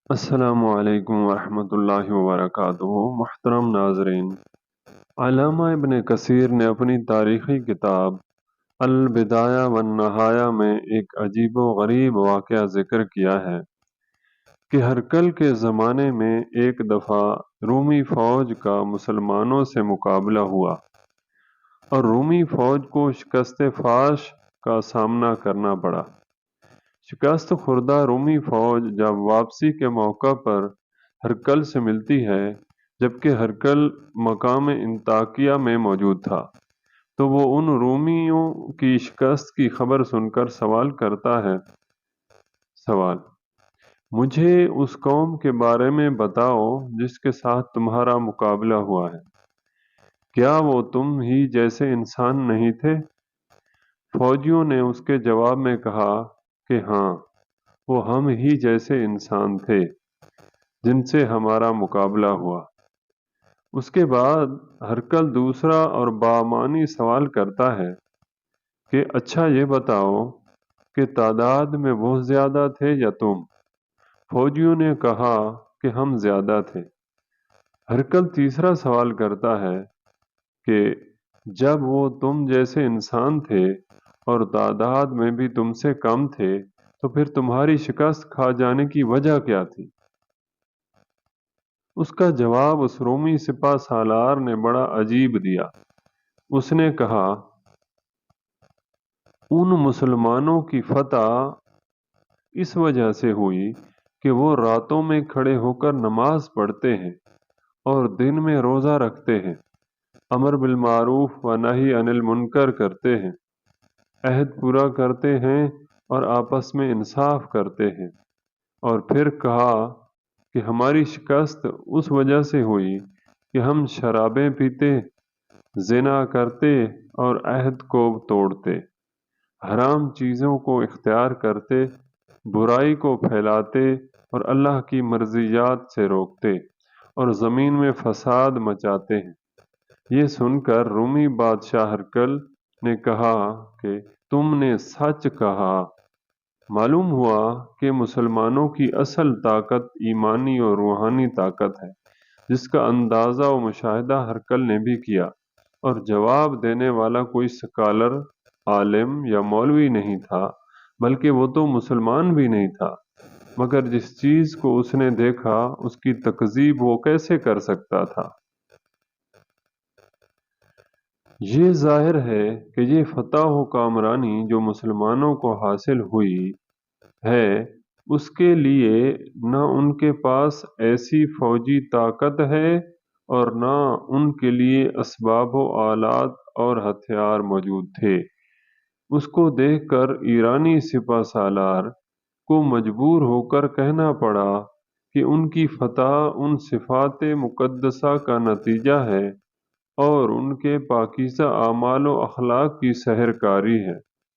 السلام علیکم ورحمۃ اللہ وبرکاتہ۔ محترم ناظرین، علامہ ابن کثیر نے اپنی تاریخی کتاب البدایہ والنہایہ میں ایک عجیب و غریب واقعہ ذکر کیا ہے کہ ہرقل کے زمانے میں ایک دفعہ رومی فوج کا مسلمانوں سے مقابلہ ہوا اور رومی فوج کو شکست فاش کا سامنا کرنا پڑا۔ شکست خوردہ رومی فوج جب واپسی کے موقع پر ہرقل سے ملتی ہے، جبکہ ہرقل مقام انطاکیہ میں موجود تھا، تو وہ ان رومیوں کی شکست کی خبر سن کر سوال کرتا ہے۔ سوال: مجھے اس قوم کے بارے میں بتاؤ جس کے ساتھ تمہارا مقابلہ ہوا ہے، کیا وہ تم ہی جیسے انسان نہیں تھے؟ فوجیوں نے اس کے جواب میں کہا کہ ہاں، وہ ہم ہی جیسے انسان تھے جن سے ہمارا مقابلہ ہوا۔ اس کے بعد ہرقل دوسرا اور بامعنی سوال کرتا ہے کہ اچھا یہ بتاؤ کہ تعداد میں وہ زیادہ تھے یا تم؟ فوجیوں نے کہا کہ ہم زیادہ تھے۔ ہرقل تیسرا سوال کرتا ہے کہ جب وہ تم جیسے انسان تھے اور تعداد میں بھی تم سے کم تھے تو پھر تمہاری شکست کھا جانے کی وجہ کیا تھی؟ اس کا جواب اس رومی سپہ سالار نے بڑا عجیب دیا۔ اس نے کہا، ان مسلمانوں کی فتح اس وجہ سے ہوئی کہ وہ راتوں میں کھڑے ہو کر نماز پڑھتے ہیں اور دن میں روزہ رکھتے ہیں، امر بالمعروف و نہی عن المنکر کرتے ہیں، عہد پورا کرتے ہیں اور آپس میں انصاف کرتے ہیں۔ اور پھر کہا کہ ہماری شکست اس وجہ سے ہوئی کہ ہم شرابیں پیتے، زنا کرتے اور عہد کو توڑتے، حرام چیزوں کو اختیار کرتے، برائی کو پھیلاتے اور اللہ کی مرضیات سے روکتے اور زمین میں فساد مچاتے ہیں۔ یہ سن کر رومی بادشاہ ہرقل نے کہا کہ تم نے سچ کہا۔ معلوم ہوا کہ مسلمانوں کی اصل طاقت ایمانی اور روحانی طاقت ہے، جس کا اندازہ و مشاہدہ ہرقل نے بھی کیا، اور جواب دینے والا کوئی سکالر، عالم یا مولوی نہیں تھا، بلکہ وہ تو مسلمان بھی نہیں تھا، مگر جس چیز کو اس نے دیکھا اس کی تکذیب وہ کیسے کر سکتا تھا؟ یہ ظاہر ہے کہ یہ فتح و کامرانی جو مسلمانوں کو حاصل ہوئی ہے، اس کے لیے نہ ان کے پاس ایسی فوجی طاقت ہے اور نہ ان کے لیے اسباب و آلات اور ہتھیار موجود تھے۔ اس کو دیکھ کر ایرانی سپہ سالار کو مجبور ہو کر کہنا پڑا کہ ان کی فتح ان صفات مقدسہ کا نتیجہ ہے اور ان کے پاکیزہ اعمال و اخلاق کی سحرکاری ہے۔